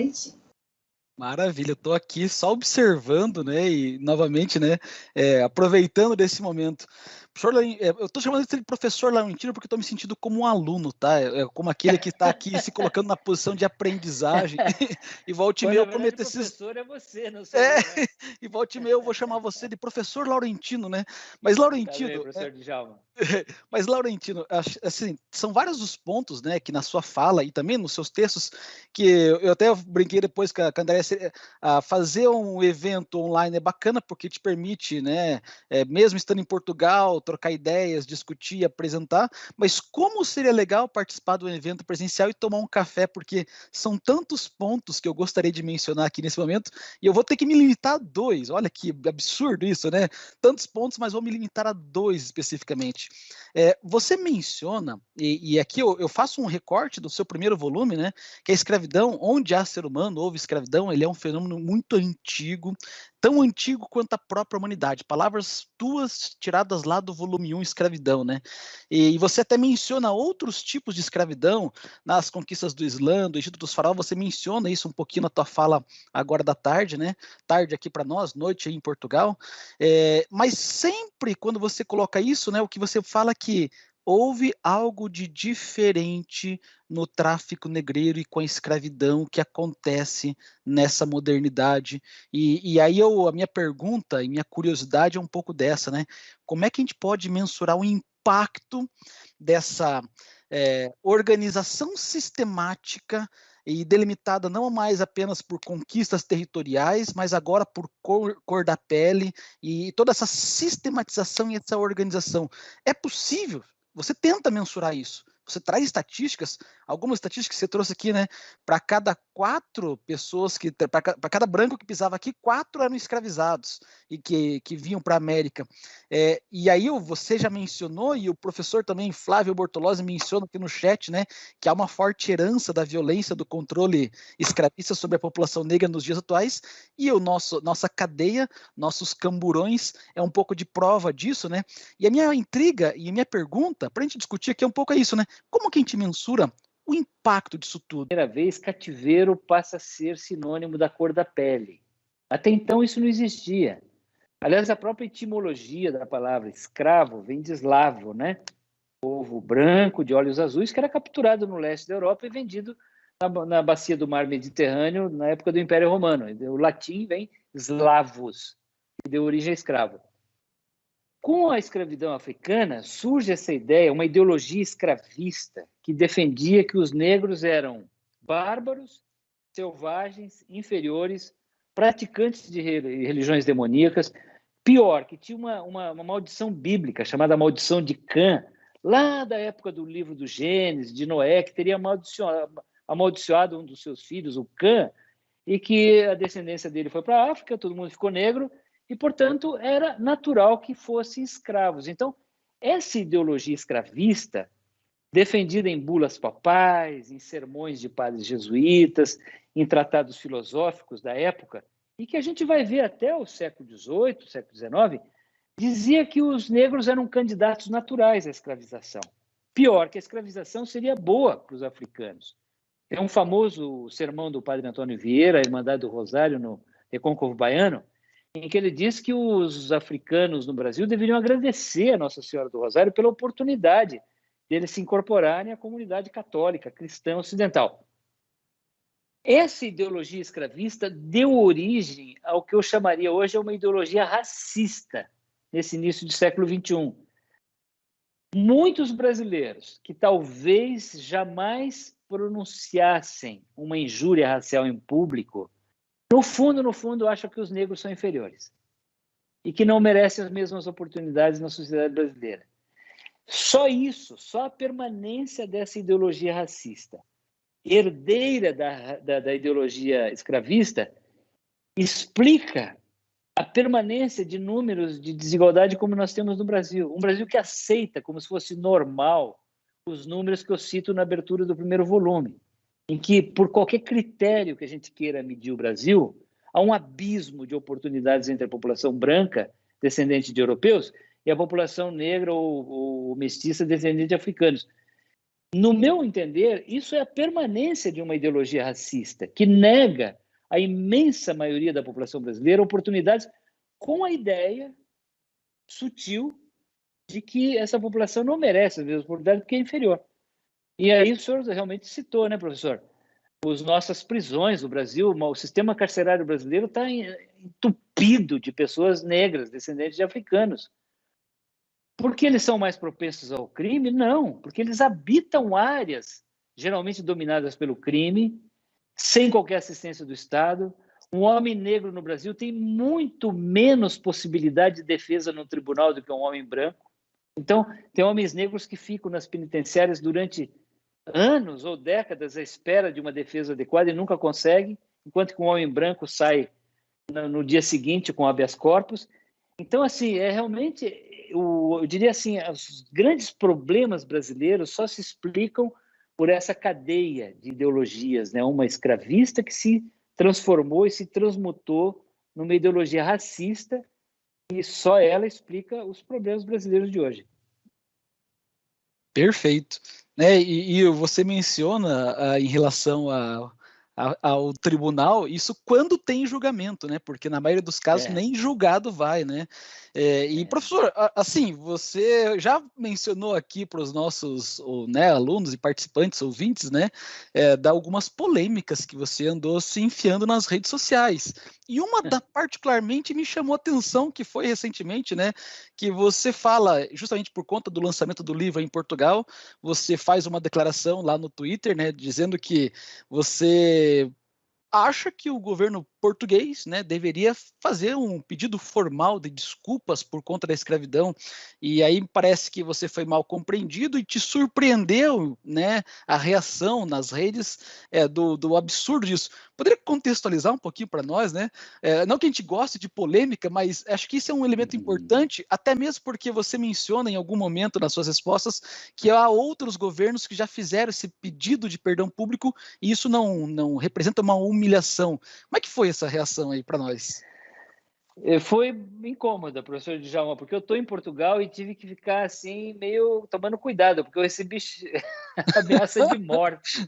noite. Maravilha, eu estou aqui só observando, né, e novamente, né, aproveitando desse momento. Eu estou chamando ele de professor Laurentino porque estou me sentindo como um aluno, tá? Como aquele que está aqui se colocando na posição de aprendizagem e volta e Quando, meia na eu verdade, cometo o esses... professor é você, não sou É, eu, né? e volta e meia eu vou chamar você de professor Laurentino, né? Mas Tá bem, Laurentino, professor Djalma. mas, Laurentino, assim, são vários os pontos, né, que na sua fala e também nos seus textos, que eu até brinquei depois com a Andréia, fazer um evento online é bacana porque te permite, né, mesmo estando em Portugal, trocar ideias, discutir, apresentar, mas como seria legal participar de um evento presencial e tomar um café, porque são tantos pontos que eu gostaria de mencionar aqui nesse momento, e eu vou ter que me limitar a dois, olha que absurdo isso, né? Tantos pontos, mas vou me limitar a dois especificamente. Você menciona, e aqui eu faço um recorte do seu primeiro volume, né, que é a escravidão, onde há ser humano, houve escravidão, ele é um fenômeno muito antigo, tão antigo quanto a própria humanidade. Palavras tuas tiradas lá do volume 1, escravidão, né? E você até menciona outros tipos de escravidão, nas conquistas do Islã, do Egito dos Faraós, você menciona isso um pouquinho na tua fala agora da tarde, né? Tarde aqui para nós, noite aí em Portugal. Mas sempre quando você coloca isso, né, o que você fala é que houve algo de diferente no tráfico negreiro e com a escravidão que acontece nessa modernidade. E aí a minha pergunta e minha curiosidade é um pouco dessa, né? Como é que a gente pode mensurar o impacto dessa organização sistemática e delimitada não mais apenas por conquistas territoriais, mas agora por cor da pele e toda essa sistematização e essa organização. É possível? Você tenta mensurar isso. Você traz estatísticas, algumas estatísticas que você trouxe aqui, né? Para cada 4 pessoas, para cada branco que pisava aqui, 4 eram escravizados e que vinham para a América. E aí você já mencionou, e o professor também, Flávio Bortolozzi, menciona aqui no chat, né? Que há uma forte herança da violência do controle escravista sobre a população negra nos dias atuais, e nossa cadeia, nossos camburões, é um pouco de prova disso, né? E a minha intriga e a minha pergunta, para a gente discutir aqui, é um pouco isso, né? Como que a gente mensura o impacto disso tudo? Primeira vez, cativeiro passa a ser sinônimo da cor da pele. Até então isso não existia. Aliás, a própria etimologia da palavra escravo vem de eslavo, né? Povo branco de olhos azuis que era capturado no leste da Europa e vendido na bacia do mar Mediterrâneo na época do Império Romano. O latim vem slavos, que deu origem a escravo. Com a escravidão africana, surge essa ideia, uma ideologia escravista que defendia que os negros eram bárbaros, selvagens, inferiores, praticantes de religiões demoníacas. Pior, que tinha uma maldição bíblica chamada maldição de Cã, lá da época do livro do Gênesis, de Noé, que teria amaldiçoado um dos seus filhos, o Cã, e que a descendência dele foi para a África, todo mundo ficou negro, e, portanto, era natural que fossem escravos. Então, essa ideologia escravista, defendida em bulas papais, em sermões de padres jesuítas, em tratados filosóficos da época, e que a gente vai ver até o século XVIII, século XIX, dizia que os negros eram candidatos naturais à escravização. Pior, que a escravização seria boa para os africanos. É um famoso sermão do padre Antônio Vieira, a Irmandade do Rosário, no Recôncavo Baiano, em que ele diz que os africanos no Brasil deveriam agradecer a Nossa Senhora do Rosário pela oportunidade deles se incorporarem à comunidade católica, cristã ocidental. Essa ideologia escravista deu origem ao que eu chamaria hoje uma ideologia racista, nesse início do século XXI. Muitos brasileiros que talvez jamais pronunciassem uma injúria racial em público, no fundo, acham que os negros são inferiores e que não merecem as mesmas oportunidades na sociedade brasileira. Só isso, só a permanência dessa ideologia racista, herdeira da ideologia escravista, explica a permanência de números de desigualdade como nós temos no Brasil. Um Brasil que aceita como se fosse normal os números que eu cito na abertura do primeiro volume, em que, por qualquer critério que a gente queira medir o Brasil, há um abismo de oportunidades entre a população branca, descendente de europeus, e a população negra ou mestiça, descendente de africanos. No meu entender, isso é a permanência de uma ideologia racista, que nega à imensa maioria da população brasileira oportunidades, com a ideia sutil de que essa população não merece as mesmas oportunidades porque é inferior. E aí o senhor realmente citou, né, professor? As nossas prisões no Brasil, o sistema carcerário brasileiro está entupido de pessoas negras, descendentes de africanos. Por que eles são mais propensos ao crime? Não, porque eles habitam áreas geralmente dominadas pelo crime, sem qualquer assistência do Estado. Um homem negro no Brasil tem muito menos possibilidade de defesa no tribunal do que um homem branco. Então, tem homens negros que ficam nas penitenciárias durante anos ou décadas à espera de uma defesa adequada e nunca conseguem, enquanto que um homem branco sai no dia seguinte com habeas corpus. Então, assim, realmente, eu diria assim, os grandes problemas brasileiros só se explicam por essa cadeia de ideologias, né? Uma escravista que se transformou e se transmutou numa ideologia racista, e só ela explica os problemas brasileiros de hoje. Perfeito. Né? E você menciona em relação ao tribunal, isso quando tem julgamento, né? Porque na maioria dos casos nem julgado vai, né? E professor, assim, você já mencionou aqui para os nossos, né, alunos e participantes, ouvintes, né, de algumas polêmicas que você andou se enfiando nas redes sociais. E uma particularmente me chamou a atenção, que foi recentemente, né, que você fala, justamente por conta do lançamento do livro em Portugal, você faz uma declaração lá no Twitter, né, dizendo que você acha que o governo português, né, deveria fazer um pedido formal de desculpas por conta da escravidão, e aí parece que você foi mal compreendido e te surpreendeu, né, a reação nas redes do absurdo disso. Poderia contextualizar um pouquinho para nós, né? Não que a gente goste de polêmica, mas acho que isso é um elemento importante, até mesmo porque você menciona em algum momento nas suas respostas que há outros governos que já fizeram esse pedido de perdão público e isso não representa uma humilhação. Como é que foi essa reação aí para nós? Foi incômoda, professor Djalma, porque eu estou em Portugal e tive que ficar assim, meio tomando cuidado, porque eu recebi ameaça de morte.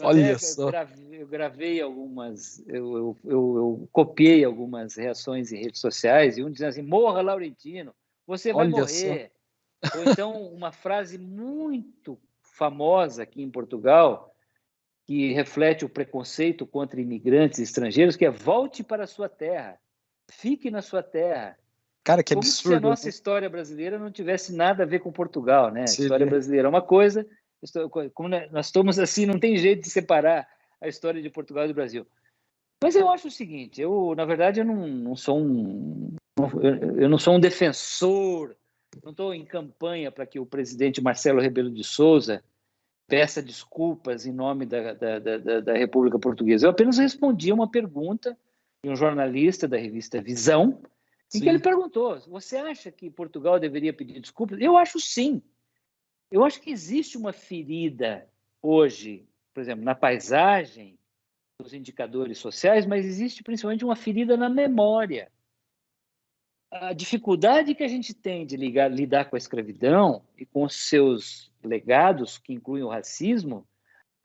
Olha só. Eu gravei algumas, eu copiei algumas reações em redes sociais, e um dizendo assim: morra, Laurentino, você vai Olha só. morrer. Ou então, uma frase muito famosa aqui em Portugal, que reflete o preconceito contra imigrantes estrangeiros, que é: volte para a sua terra, fique na sua terra. Cara, que Como se a absurdo, nossa né? história brasileira não tivesse nada a ver com Portugal, né? A história Seria. brasileira é uma coisa, como nós estamos assim, não tem jeito de separar a história de Portugal e do Brasil. Mas eu acho o seguinte, na verdade, eu não sou eu não sou um defensor, não estou em campanha para que o presidente Marcelo Rebelo de Sousa peça desculpas em nome da República Portuguesa. Eu apenas respondi a uma pergunta de um jornalista da revista Visão, em que ele Sim. perguntou: você acha que Portugal deveria pedir desculpas? Eu acho sim. Eu acho que existe uma ferida hoje, por exemplo, na paisagem, nos indicadores sociais, mas existe principalmente uma ferida na memória. A dificuldade que a gente tem de lidar com a escravidão e com os seus legados, que incluem o racismo,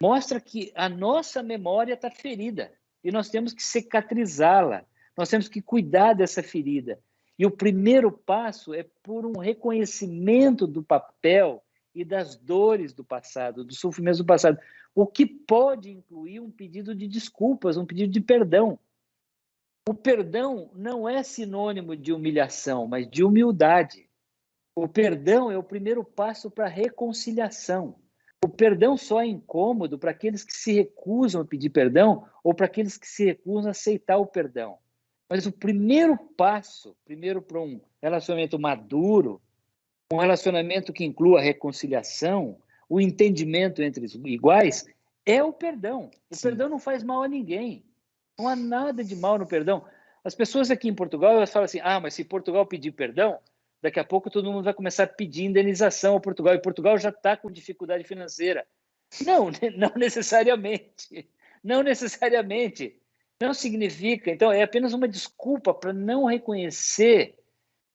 mostra que a nossa memória está ferida e nós temos que cicatrizá-la, nós temos que cuidar dessa ferida. E o primeiro passo é por um reconhecimento do papel e das dores do passado, dos sofrimentos do passado, o que pode incluir um pedido de desculpas, um pedido de perdão. O perdão não é sinônimo de humilhação, mas de humildade. O perdão é o primeiro passo para a reconciliação. O perdão só é incômodo para aqueles que se recusam a pedir perdão ou para aqueles que se recusam a aceitar o perdão. Mas o primeiro passo, primeiro para um relacionamento maduro, um relacionamento que inclua a reconciliação, o entendimento entre os iguais, é o perdão. O Sim. Perdão não faz mal a ninguém. Não há nada de mal no perdão. As pessoas aqui em Portugal, elas falam assim: mas se Portugal pedir perdão, daqui a pouco todo mundo vai começar a pedir indenização ao Portugal, e Portugal já está com dificuldade financeira. Não, não necessariamente. Não necessariamente. Não significa. Então, é apenas uma desculpa para não reconhecer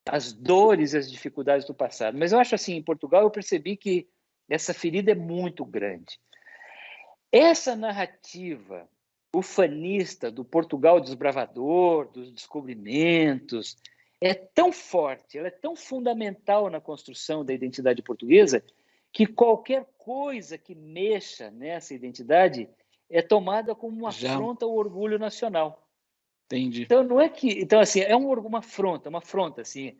as dores e as dificuldades do passado. Mas eu acho assim, em Portugal eu percebi que Essa ferida é muito grande. Essa narrativa ufanista do Portugal desbravador, dos descobrimentos, é tão forte, ela é tão fundamental na construção da identidade portuguesa, que qualquer coisa que mexa nessa identidade é tomada como uma afronta ao orgulho nacional. Entendi. Então, não é que... Então, assim, é uma afronta, assim.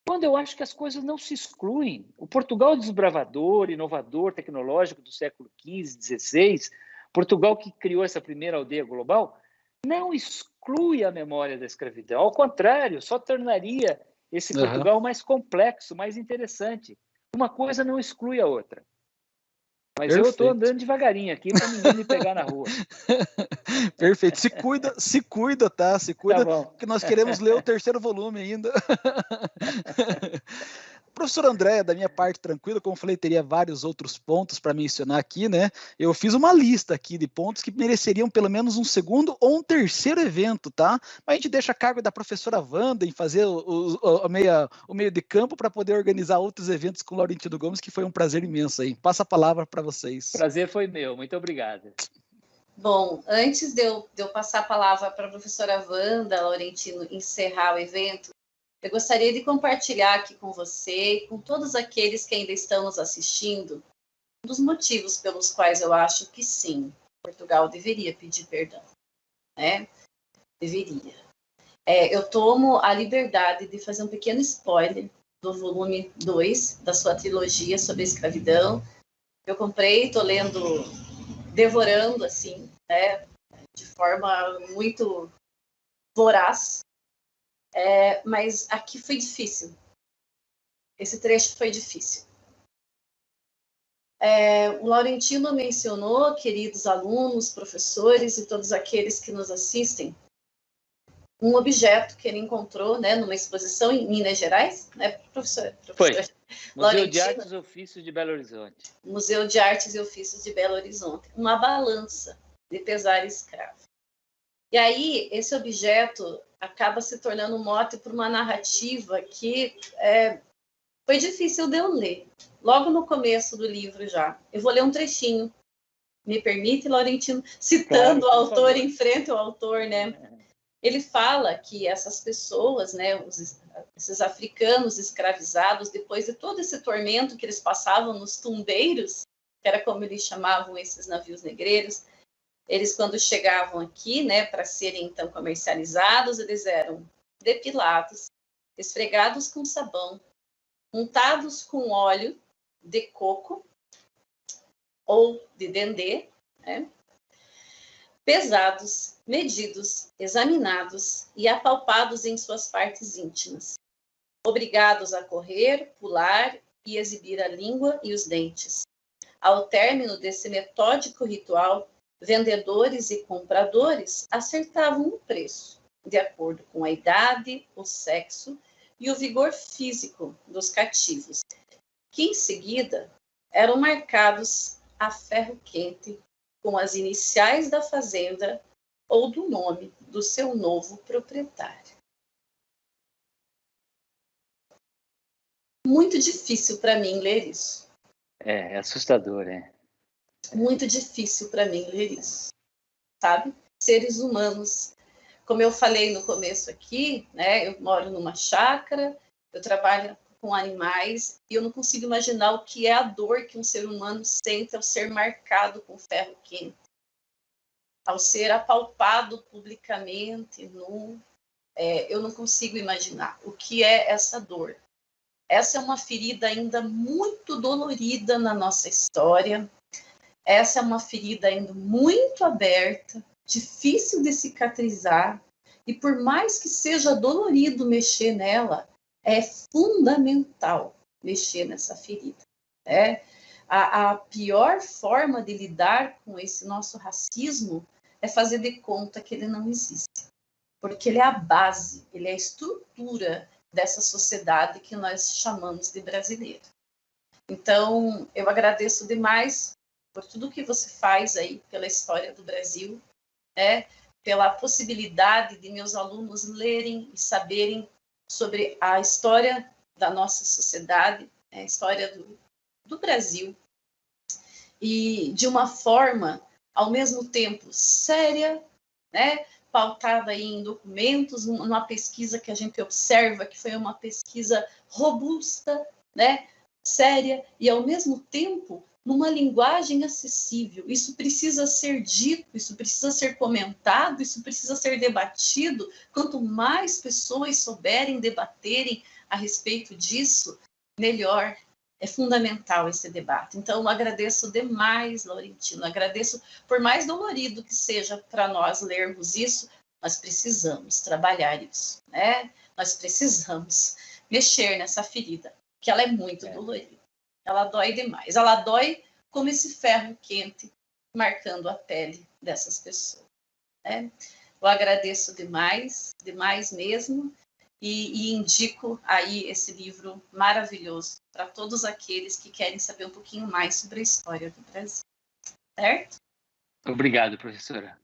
Quando eu acho que as coisas não se excluem. O Portugal desbravador, inovador, tecnológico do século XV, XVI, Portugal que criou essa primeira aldeia global, não exclui a memória da escravidão. Ao contrário, só tornaria esse Portugal mais complexo, mais interessante. Uma coisa não exclui a outra. Mas eu estou andando devagarinho aqui para ninguém me pegar na rua. Perfeito. Se cuida, tá? Se cuida, Tá bom. porque nós queremos ler o 3º volume ainda. Professor André, da minha parte, tranquilo, como eu falei, teria vários outros pontos para mencionar aqui, né? Eu fiz uma lista aqui de pontos que mereceriam pelo menos um segundo ou um terceiro evento, tá? Mas a gente deixa a cargo da professora Wanda em fazer o meio de campo para poder organizar outros eventos com o Laurentino Gomes, que foi um prazer imenso aí. Passa a palavra para vocês. Prazer foi meu, muito obrigado. Bom, antes de eu passar a palavra para a professora Wanda, Laurentino, encerrar o evento, eu gostaria de compartilhar aqui com você e com todos aqueles que ainda estão nos assistindo, um dos motivos pelos quais eu acho que sim, Portugal deveria pedir perdão, né? Deveria. Eu tomo a liberdade de fazer um pequeno spoiler do volume 2 da sua trilogia sobre a escravidão. Eu comprei, estou lendo, devorando, assim, né? De forma muito voraz. Mas aqui foi difícil. Esse trecho foi difícil. O Laurentino mencionou, queridos alunos, professores e todos aqueles que nos assistem, um objeto que ele encontrou, né, numa exposição em Minas Gerais, né, professor? Foi. Museu de Artes e Ofícios de Belo Horizonte. Museu de Artes e Ofícios de Belo Horizonte. Uma balança de pesar escravo. E aí, esse objeto acaba se tornando um mote para uma narrativa que foi difícil de eu ler. Logo no começo do livro já. Eu vou ler um trechinho. Me permite, Laurentino? Citando o autor, em frente ao autor, né? Ele fala que essas pessoas, né, esses africanos escravizados, depois de todo esse tormento que eles passavam nos tumbeiros, que era como eles chamavam esses navios negreiros, eles, quando chegavam aqui, né, para serem, então, comercializados, eles eram depilados, esfregados com sabão, untados com óleo de coco ou de dendê, né, pesados, medidos, examinados e apalpados em suas partes íntimas, obrigados a correr, pular e exibir a língua e os dentes. Ao término desse metódico ritual, vendedores e compradores acertavam um preço, de acordo com a idade, o sexo e o vigor físico dos cativos, que em seguida eram marcados a ferro quente com as iniciais da fazenda ou do nome do seu novo proprietário. Muito difícil para mim ler isso. É assustador, né? Muito difícil para mim ler isso, sabe? Seres humanos. Como eu falei no começo aqui, né? Eu moro numa chácara, eu trabalho com animais e eu não consigo imaginar o que é a dor que um ser humano sente ao ser marcado com ferro quente, ao ser apalpado publicamente, nu. Eu não consigo imaginar o que é essa dor. Essa é uma ferida ainda muito dolorida na nossa história. Essa é uma ferida ainda muito aberta, difícil de cicatrizar, e por mais que seja dolorido mexer nela, é fundamental mexer nessa ferida. A pior forma de lidar com esse nosso racismo é fazer de conta que ele não existe, porque ele é a base, ele é a estrutura dessa sociedade que nós chamamos de brasileira. Então, eu agradeço demais por tudo que você faz aí pela história do Brasil, pela possibilidade de meus alunos lerem e saberem sobre a história da nossa sociedade, a história do Brasil, e de uma forma, ao mesmo tempo, séria, né? Pautada aí em documentos, uma pesquisa que a gente observa que foi uma pesquisa robusta, né? Séria, e ao mesmo tempo numa linguagem acessível. Isso precisa ser dito, isso precisa ser comentado, isso precisa ser debatido. Quanto mais pessoas souberem debaterem a respeito disso, melhor. É fundamental esse debate. Então, eu agradeço demais, Laurentino. Agradeço, por mais dolorido que seja para nós lermos isso, nós precisamos trabalhar isso, né? Nós precisamos mexer nessa ferida, que ela é muito dolorida. Ela dói demais. Ela dói como esse ferro quente marcando a pele dessas pessoas, né? Eu agradeço demais, demais mesmo. E indico aí esse livro maravilhoso para todos aqueles que querem saber um pouquinho mais sobre a história do Brasil. Certo? Obrigado, professora.